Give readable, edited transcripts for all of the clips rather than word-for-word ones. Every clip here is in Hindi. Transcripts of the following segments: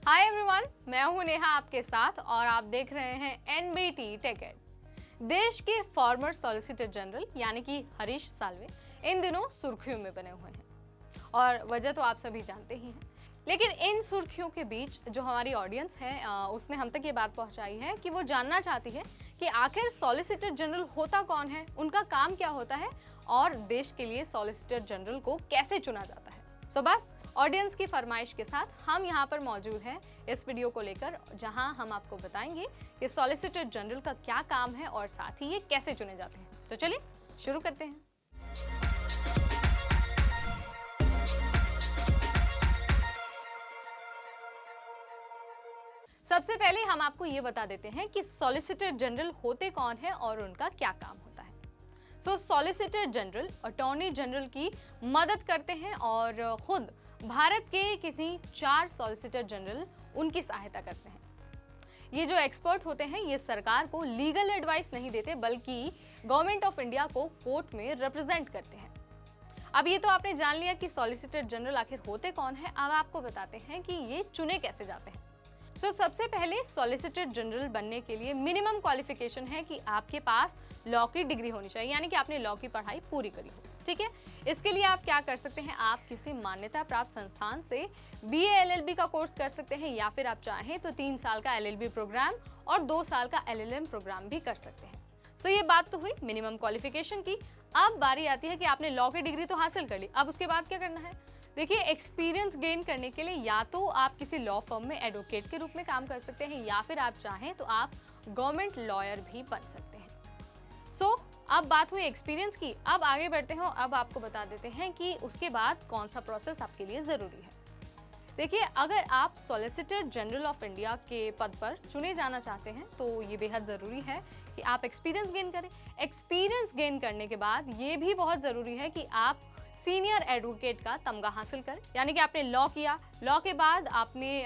हाय एवरीवन, मैं हूं नेहा आपके साथ और आप देख रहे हैं एनबीटी टेक एड। देश के फॉर्मर सॉलिसिटर जनरल यानी कि हरीश साल्वे इन दिनों सुर्खियों में बने हुए हैं और वजह तो आप सभी जानते ही हैं। लेकिन इन सुर्खियों के बीच जो हमारी ऑडियंस है उसने हम तक ये बात पहुंचाई है कि वो जानना चाहती है कि आखिर सॉलिसिटर जनरल होता कौन है, उनका काम क्या होता है और देश के लिए सॉलिसिटर जनरल को कैसे चुना जाता है। सो बस ऑडियंस की फरमाइश के साथ हम यहाँ पर मौजूद हैं इस वीडियो को लेकर, जहाँ हम आपको बताएंगे कि सॉलिसिटर जनरल का क्या काम है और साथ ही ये कैसे चुने जाते हैं। तो चलिए शुरू करते हैं। सबसे पहले हम आपको ये बता देते हैं कि सॉलिसिटर जनरल होते कौन है और उनका क्या काम होता है। सॉलिसिटर जनरल अटॉर्नी जनरल की मदद करते हैं और खुद भारत के किसी 4 सॉलिसिटर जनरल उनकी सहायता करते हैं। ये जो एक्सपर्ट होते हैं ये सरकार को लीगल एडवाइस नहीं देते बल्कि गवर्नमेंट ऑफ इंडिया को कोर्ट में रिप्रेजेंट करते हैं। अब ये तो आपने जान लिया कि सॉलिसिटर जनरल आखिर होते कौन है। अब आपको बताते हैं कि ये चुने कैसे जाते हैं। सबसे पहले सॉलिसिटर जनरल बनने के लिए मिनिमम क्वालिफिकेशन है कि आपके पास लॉ की डिग्री होनी चाहिए, यानी कि आपने लॉ की पढ़ाई पूरी करी हो। ठीक है, इसके लिए आप क्या कर सकते हैं, आप किसी मान्यता प्राप्त संस्थान से BA LLB का कोर्स कर सकते हैं या फिर आप चाहें तो 3 साल का LLB प्रोग्राम और 2 साल का LLM प्रोग्राम भी कर सकते हैं। ये बात तो हुई मिनिमम क्वालिफिकेशन की। अब बारी आती है कि आपने लॉ की डिग्री तो हासिल कर ली, अब उसके बाद क्या करना है। देखिए, एक्सपीरियंस गेन करने के लिए या तो आप किसी लॉ फर्म में एडवोकेट के रूप में काम कर सकते हैं या फिर आप चाहें तो आप गवर्नमेंट लॉयर भी बन सकते हैं। अब बात हुई एक्सपीरियंस की। अब आगे बढ़ते हैं। अब आपको बता देते हैं कि उसके बाद कौन सा प्रोसेस आपके लिए जरूरी है। देखिए, अगर आप सॉलिसिटर जनरल ऑफ इंडिया के पद पर चुने जाना चाहते हैं तो ये बेहद ज़रूरी है कि आप एक्सपीरियंस गेन करें। एक्सपीरियंस गेन करने के बाद ये भी बहुत ज़रूरी है कि आप सीनियर एडवोकेट का तमगा हासिल करें, यानी कि आपने लॉ किया, लॉ के बाद आपने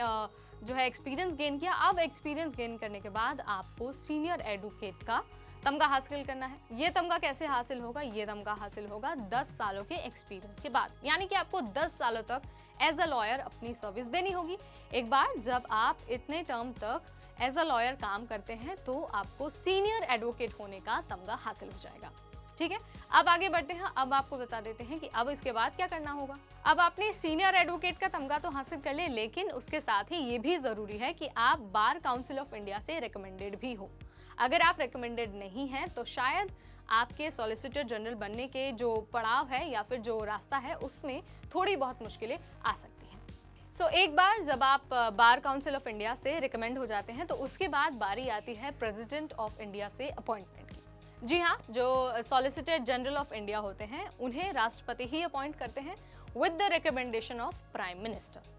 जो है एक्सपीरियंस गेन किया। अब एक्सपीरियंस गेन करने के बाद आपको सीनियर एडवोकेट का तमगा हासिल करना है। ये तमगा कैसे हासिल होगा, ये तमगा हासिल होगा 10 सालों के एक्सपीरियंस के बाद, यानी कि आपको 10 सालों तक एज अ लॉयर अपनी सर्विस देनी होगी। एक बार जब आप इतने टर्म तक एज अ लॉयर काम करते हैं तो आपको सीनियर एडवोकेट होने का तमगा हासिल हो जाएगा। ठीक है, अब आगे बढ़ते हैं। अब आपको बता देते हैं कि अब इसके बाद क्या करना होगा। अब आपने सीनियर एडवोकेट का तमगा तो हासिल कर ले, लेकिन उसके साथ ही ये भी जरूरी है कि आप बार काउंसिल ऑफ इंडिया से रिकमेंडेड भी हो। अगर आप रिकमेंडेड नहीं हैं तो शायद आपके सॉलिसिटर जनरल बनने के जो पड़ाव है या फिर जो रास्ता है उसमें थोड़ी बहुत मुश्किलें आ सकती हैं। एक बार जब आप बार काउंसिल ऑफ इंडिया से रिकमेंड हो जाते हैं तो उसके बाद बारी आती है प्रेसिडेंट ऑफ इंडिया से अपॉइंटमेंट की। जी हाँ, जो सॉलिसिटर जनरल ऑफ इंडिया होते हैं उन्हें राष्ट्रपति ही अपॉइंट करते हैं with the recommendation of prime minister.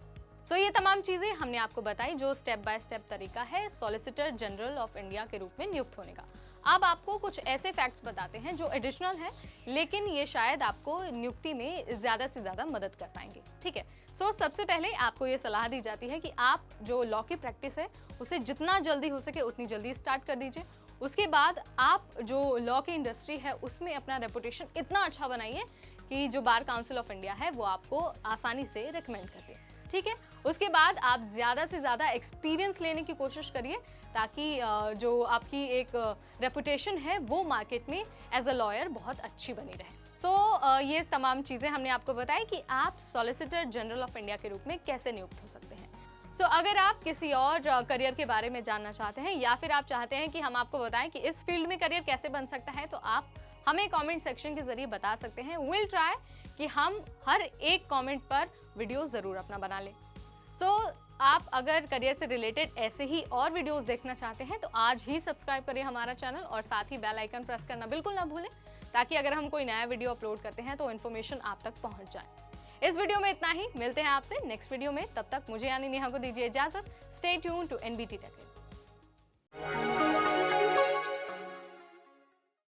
ये तमाम चीजें हमने आपको बताई जो स्टेप बाय स्टेप तरीका है सॉलिसिटर जनरल ऑफ इंडिया के रूप में नियुक्त होने का। अब आपको कुछ ऐसे फैक्ट्स बताते हैं जो एडिशनल हैं, लेकिन ये शायद आपको नियुक्ति में ज्यादा से ज्यादा मदद कर पाएंगे। ठीक है, सबसे पहले आपको ये सलाह दी जाती है कि आप जो लॉ की प्रैक्टिस है उसे जितना जल्दी हो सके उतनी जल्दी स्टार्ट कर दीजिए। उसके बाद आप जो लॉ की इंडस्ट्री है उसमें अपना रेपुटेशन इतना अच्छा बनाइए कि जो बार काउंसिल ऑफ इंडिया है वो आपको आसानी से रिकमेंड कर दे। ठीक है, उसके बाद आप ज़्यादा से ज़्यादा एक्सपीरियंस लेने की कोशिश करिए ताकि जो आपकी एक रेपुटेशन है वो मार्केट में एज अ लॉयर बहुत अच्छी बनी रहे। ये तमाम चीज़ें हमने आपको बताई कि आप सॉलिसिटर जनरल ऑफ इंडिया के रूप में कैसे नियुक्त हो सकते हैं। अगर आप किसी और करियर के बारे में जानना चाहते हैं या फिर आप चाहते हैं कि हम आपको बताएं कि इस फील्ड में करियर कैसे बन सकता है तो आप हमें कमेंट सेक्शन के जरिए बता सकते हैं। विल ट्राई कि हम हर एक कमेंट पर वीडियो ज़रूर अपना बना लें। आप अगर करियर से रिलेटेड ऐसे ही और वीडियोस देखना चाहते हैं तो आज ही सब्सक्राइब करिए हमारा चैनल और साथ ही बेल आइकन प्रेस करना बिल्कुल ना भूलें ताकि अगर हम कोई नया वीडियो अपलोड करते हैं तो इन्फॉर्मेशन आप तक पहुंच जाए। इस वीडियो में इतना ही, मिलते हैं आपसे नेक्स्ट वीडियो में। तब तक मुझे यानी नेहा को दीजिए इजाजत। Stay tune to NBT tech add.